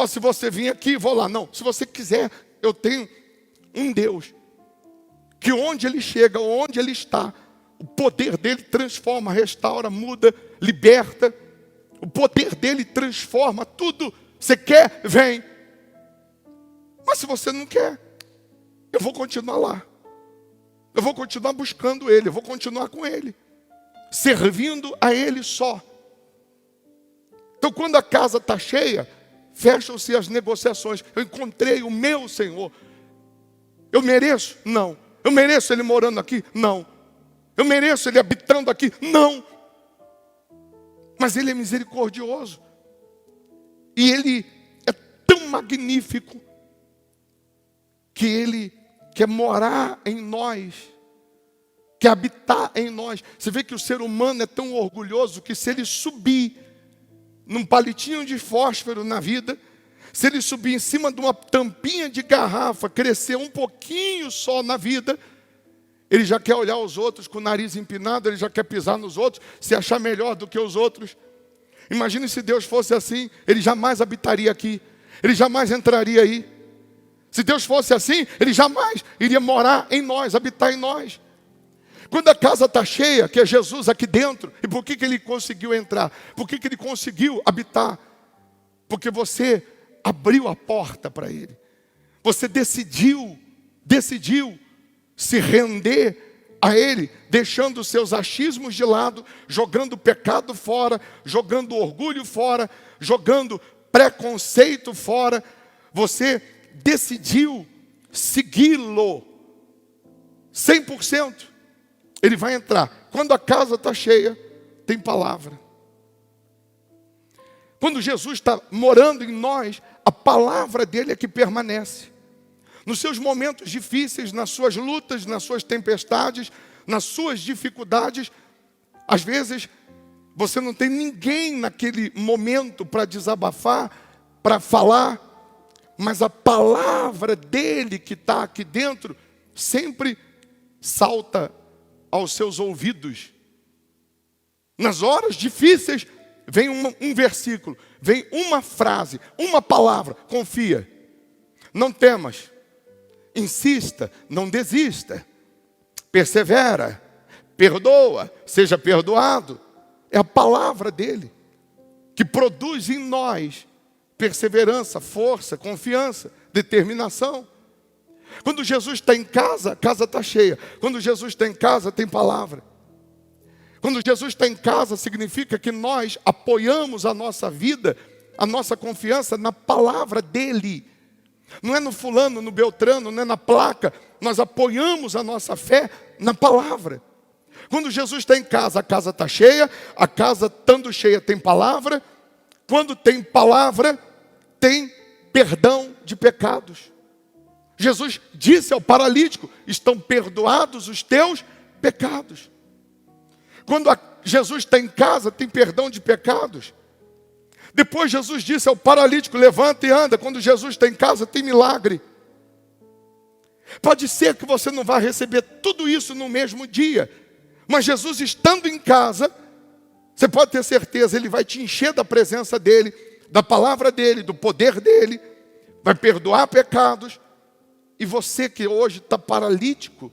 [SPEAKER 1] Se você vir aqui, vou lá. Não, se você quiser, eu tenho um Deus, que onde Ele chega, onde Ele está, o poder dEle transforma, restaura, muda, liberta. O poder dEle transforma tudo. Você quer? Vem. Mas se você não quer, eu vou continuar lá. Eu vou continuar buscando Ele, eu vou continuar com Ele, servindo a Ele só. Então quando a casa está cheia, fecham-se as negociações. Eu encontrei o meu Senhor. Eu mereço? Não. Eu mereço Ele morando aqui? Não. Eu mereço Ele habitando aqui? Não. Mas Ele é misericordioso. E Ele é tão magnífico que Ele quer morar em nós, quer habitar em nós. Você vê que o ser humano é tão orgulhoso que se ele subir num palitinho de fósforo na vida, se ele subir em cima de uma tampinha de garrafa, crescer um pouquinho só na vida, ele já quer olhar os outros com o nariz empinado, ele já quer pisar nos outros, se achar melhor do que os outros. Imagine se Deus fosse assim, Ele jamais habitaria aqui, Ele jamais entraria aí. Se Deus fosse assim, Ele jamais iria morar em nós, habitar em nós. Quando a casa está cheia, que é Jesus aqui dentro, e por que Ele conseguiu entrar? Por que Ele conseguiu habitar? Porque você abriu a porta para Ele. Você decidiu se render a Ele, deixando os seus achismos de lado, jogando o pecado fora, jogando o orgulho fora, jogando preconceito fora. Você decidiu segui-lo 100%. Ele vai entrar. Quando a casa está cheia, tem palavra. Quando Jesus está morando em nós, a palavra dele é que permanece. Nos seus momentos difíceis, nas suas lutas, nas suas tempestades, nas suas dificuldades, às vezes você não tem ninguém naquele momento para desabafar, para falar, mas a palavra dele que está aqui dentro sempre salta aos seus ouvidos. Nas horas difíceis, vem um versículo, vem uma frase, uma palavra: confia, não temas. Insista, não desista, persevera, perdoa, seja perdoado. É a palavra dele que produz em nós perseverança, força, confiança, determinação. Quando Jesus está em casa, a casa está cheia. Quando Jesus está em casa, tem palavra. Quando Jesus está em casa, significa que nós apoiamos a nossa vida, a nossa confiança na palavra dele. Não é no fulano, no beltrano, não é na placa. Nós apoiamos a nossa fé na palavra. Quando Jesus está em casa, a casa está cheia. A casa estando cheia tem palavra. Quando tem palavra, tem perdão de pecados. Jesus disse ao paralítico: estão perdoados os teus pecados. Quando Jesus está em casa, tem perdão de pecados. Depois Jesus disse ao paralítico: levanta e anda. Quando Jesus está em casa, tem milagre. Pode ser que você não vá receber tudo isso no mesmo dia, mas Jesus estando em casa, você pode ter certeza, Ele vai te encher da presença dEle, da palavra dEle, do poder dEle, vai perdoar pecados. E você que hoje está paralítico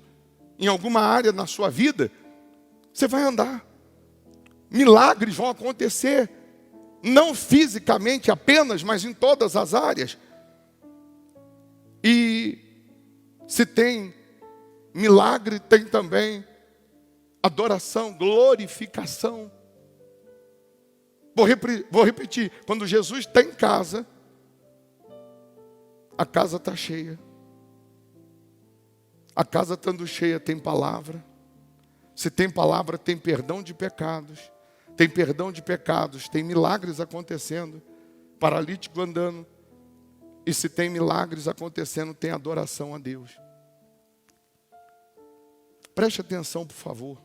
[SPEAKER 1] em alguma área na sua vida, você vai andar. Milagres vão acontecer. Não fisicamente apenas, mas em todas as áreas. E se tem milagre, tem também adoração, glorificação. Vou repetir. Quando Jesus está em casa, a casa está cheia. A casa estando cheia tem palavra. Se tem palavra, tem perdão de pecados. Tem perdão de pecados, tem milagres acontecendo, paralítico andando. E se tem milagres acontecendo, tem adoração a Deus. Preste atenção, por favor.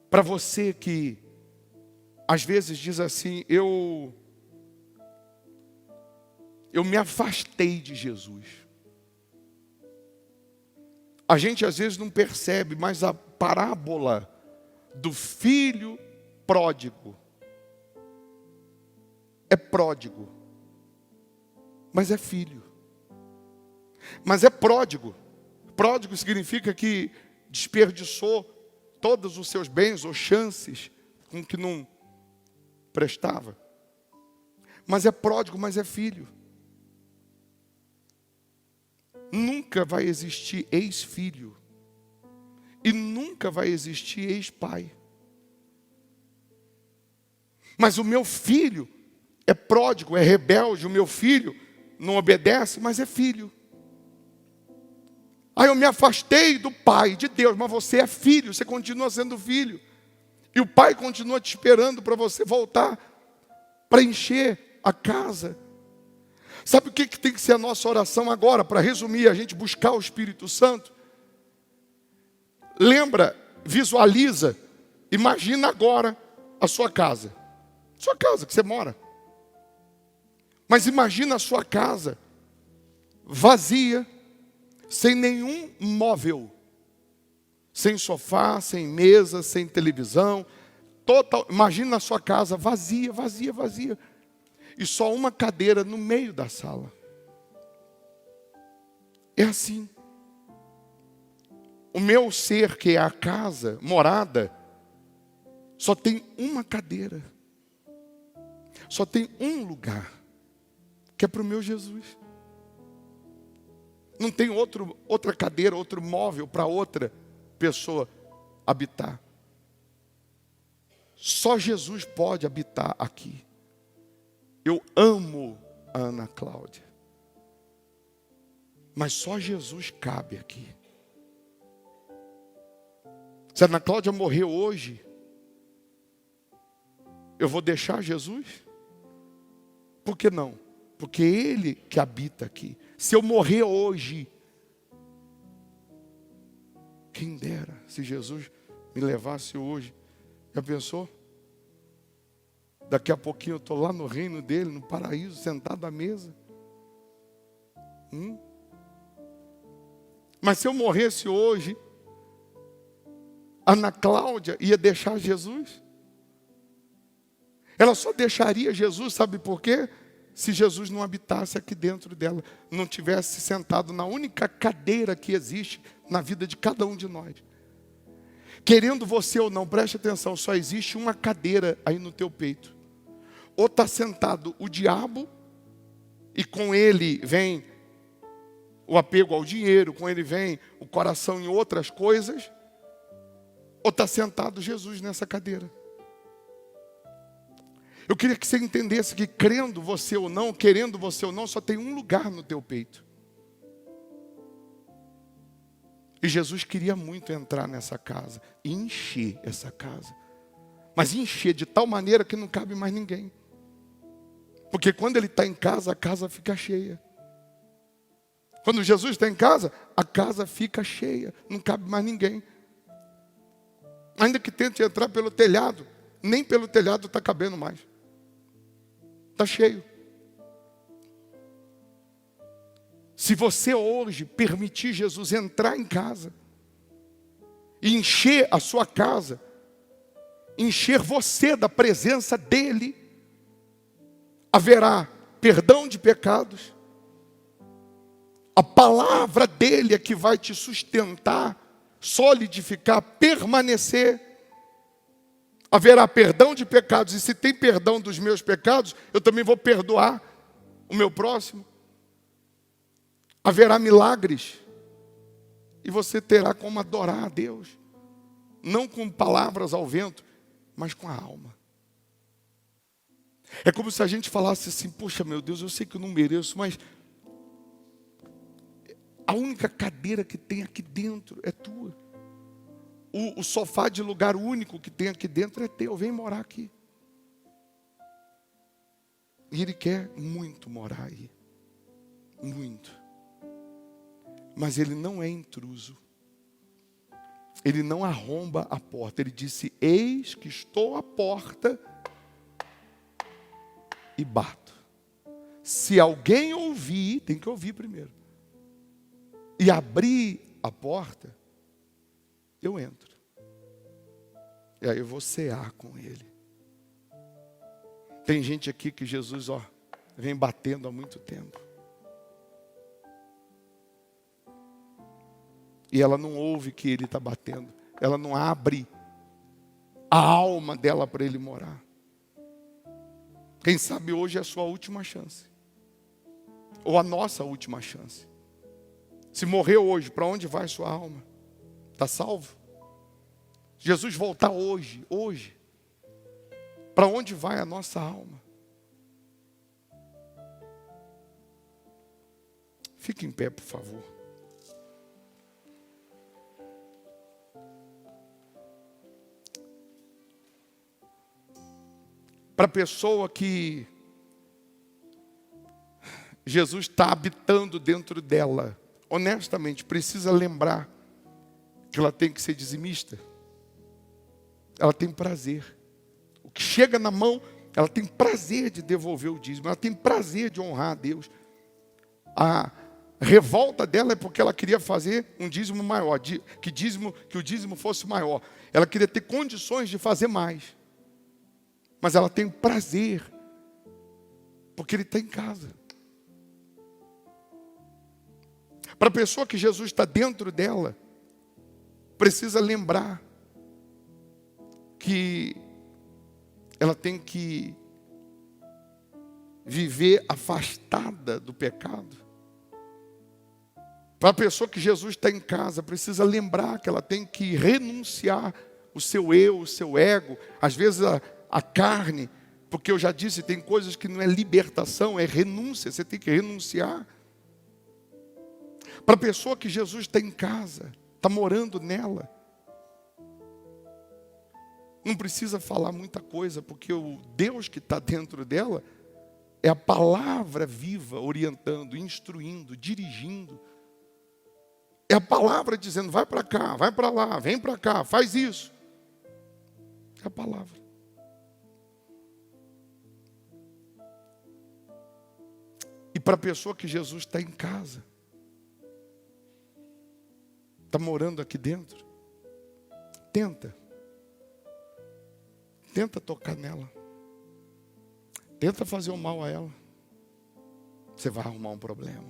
[SPEAKER 1] Para você que às vezes diz assim: eu me afastei de Jesus. A gente às vezes não percebe, mas a parábola do filho pródigo é pródigo, mas é filho. Mas é pródigo. Pródigo significa que desperdiçou todos os seus bens ou chances com que não prestava. Mas é pródigo, mas é filho. Nunca vai existir ex-filho. E nunca vai existir ex-pai. Mas o meu filho é pródigo, é rebelde. O meu filho não obedece, mas é filho. Aí eu me afastei do pai, de Deus, mas você é filho, você continua sendo filho. E o pai continua te esperando para você voltar. para encher a casa. Sabe o que tem que ser a nossa oração agora? Para resumir, a gente buscar o Espírito Santo. Lembra, visualiza, imagina agora a sua casa. Sua casa que você mora. Mas imagina a sua casa vazia, sem nenhum móvel. Sem sofá, sem mesa, sem televisão. Imagina a sua casa vazia, vazia, vazia. E só uma cadeira no meio da sala. É assim. O meu ser, que é a casa, morada, só tem uma cadeira. Só tem um lugar, que é para o meu Jesus. Não tem outra cadeira, outro móvel para outra pessoa habitar. Só Jesus pode habitar aqui. Eu amo a Ana Cláudia. Mas só Jesus cabe aqui. Se a Ana Cláudia morrer hoje, eu vou deixar Jesus? Por que não? Porque Ele que habita aqui. Se eu morrer hoje, quem dera se Jesus me levasse hoje. Já pensou? Daqui a pouquinho eu estou lá no reino dele, no paraíso, sentado à mesa. Mas se eu morresse hoje, Ana Cláudia ia deixar Jesus? Ela só deixaria Jesus, sabe por quê? Se Jesus não habitasse aqui dentro dela, não tivesse sentado na única cadeira que existe na vida de cada um de nós. Querendo você ou não, preste atenção, só existe uma cadeira aí no teu peito. Ou está sentado o diabo, e com ele vem o apego ao dinheiro, com ele vem o coração em outras coisas, ou está sentado Jesus nessa cadeira. Eu queria que você entendesse que crendo você ou não, querendo você ou não, só tem um lugar no teu peito. E Jesus queria muito entrar nessa casa e encher essa casa. Mas encher de tal maneira que não cabe mais ninguém. Porque quando ele está em casa, a casa fica cheia. Quando Jesus está em casa, a casa fica cheia. Não cabe mais ninguém. Ainda que tente entrar pelo telhado, nem pelo telhado está cabendo mais. Está cheio. Se você hoje permitir Jesus entrar em casa e encher a sua casa, encher você da presença dele, haverá perdão de pecados. A palavra dele é que vai te sustentar, solidificar, permanecer. Haverá perdão de pecados, e se tem perdão dos meus pecados, eu também vou perdoar o meu próximo. Haverá milagres, e você terá como adorar a Deus, não com palavras ao vento, mas com a alma. É como se a gente falasse assim: poxa, meu Deus, eu sei que eu não mereço, mas a única cadeira que tem aqui dentro é tua. O sofá de lugar único que tem aqui dentro é teu, vem morar aqui. E Ele quer muito morar aí. Muito. Mas Ele não é intruso. Ele não arromba a porta. Ele disse: eis que estou à porta e bato. Se alguém ouvir, tem que ouvir primeiro, e abrir a porta, eu entro. E aí eu vou cear com ele. Tem gente aqui que Jesus, vem batendo há muito tempo. E ela não ouve que ele está batendo. Ela não abre a alma dela para ele morar. Quem sabe hoje é a sua última chance. Ou a nossa última chance. Se morreu hoje, para onde vai sua alma? Está salvo? Jesus voltar hoje, para onde vai a nossa alma? Fique em pé, por favor. Para a pessoa que Jesus está habitando dentro dela, honestamente, precisa lembrar que ela tem que ser dizimista. Ela tem prazer. O que chega na mão, ela tem prazer de devolver o dízimo. Ela tem prazer de honrar a Deus. A revolta dela é porque ela queria fazer um dízimo maior, que o dízimo fosse maior. Ela queria ter condições de fazer mais. Mas ela tem prazer, porque ele está em casa. Para a pessoa que Jesus está dentro dela, precisa lembrar que ela tem que viver afastada do pecado. Para a pessoa que Jesus está em casa, precisa lembrar que ela tem que renunciar o seu eu, o seu ego, às vezes a carne, porque eu já disse, tem coisas que não é libertação, é renúncia, você tem que renunciar. Para a pessoa que Jesus está em casa, está morando nela, não precisa falar muita coisa, porque o Deus que está dentro dela é a palavra viva, orientando, instruindo, dirigindo. É a palavra dizendo, vai para cá, vai para lá, vem para cá, faz isso. É a palavra. E para a pessoa que Jesus está em casa, está morando aqui dentro, tenta tocar nela, tenta fazer o mal a ela, você vai arrumar um problema.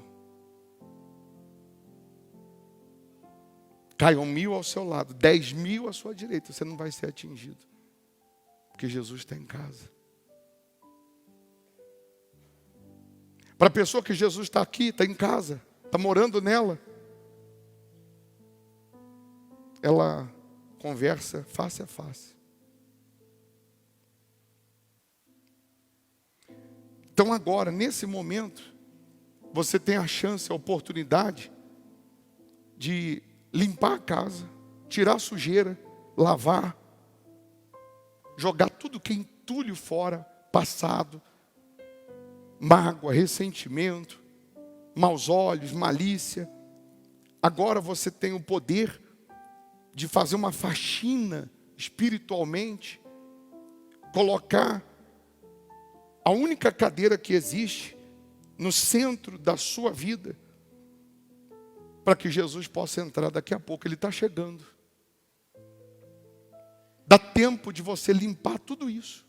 [SPEAKER 1] Caiam 1000 ao seu lado, 10.000 à sua direita, você não vai ser atingido, porque Jesus está em casa. Para a pessoa que Jesus está aqui, está em casa, está morando nela, ela conversa face a face. Então agora, nesse momento, você tem a chance, a oportunidade de limpar a casa, tirar a sujeira, lavar, jogar tudo que é entulho fora, passado, mágoa, ressentimento, maus olhos, malícia. Agora você tem o poder de fazer uma faxina espiritualmente, colocar a única cadeira que existe no centro da sua vida, para que Jesus possa entrar daqui a pouco. Ele está chegando. Dá tempo de você limpar tudo isso.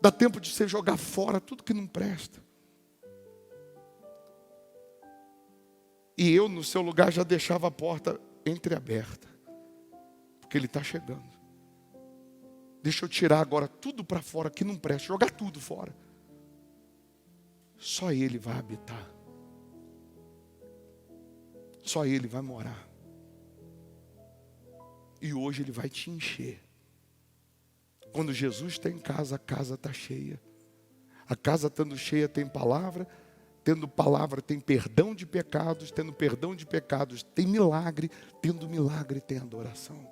[SPEAKER 1] Dá tempo de você jogar fora tudo que não presta. E eu, no seu lugar, já deixava a porta entreaberta, porque Ele está chegando. Deixa eu tirar agora tudo para fora que não presta, jogar tudo fora. Só Ele vai habitar. Só Ele vai morar. E hoje Ele vai te encher. Quando Jesus está em casa, a casa está cheia. A casa estando cheia tem palavra. Tendo palavra tem perdão de pecados. Tendo perdão de pecados tem milagre. Tendo milagre tem adoração.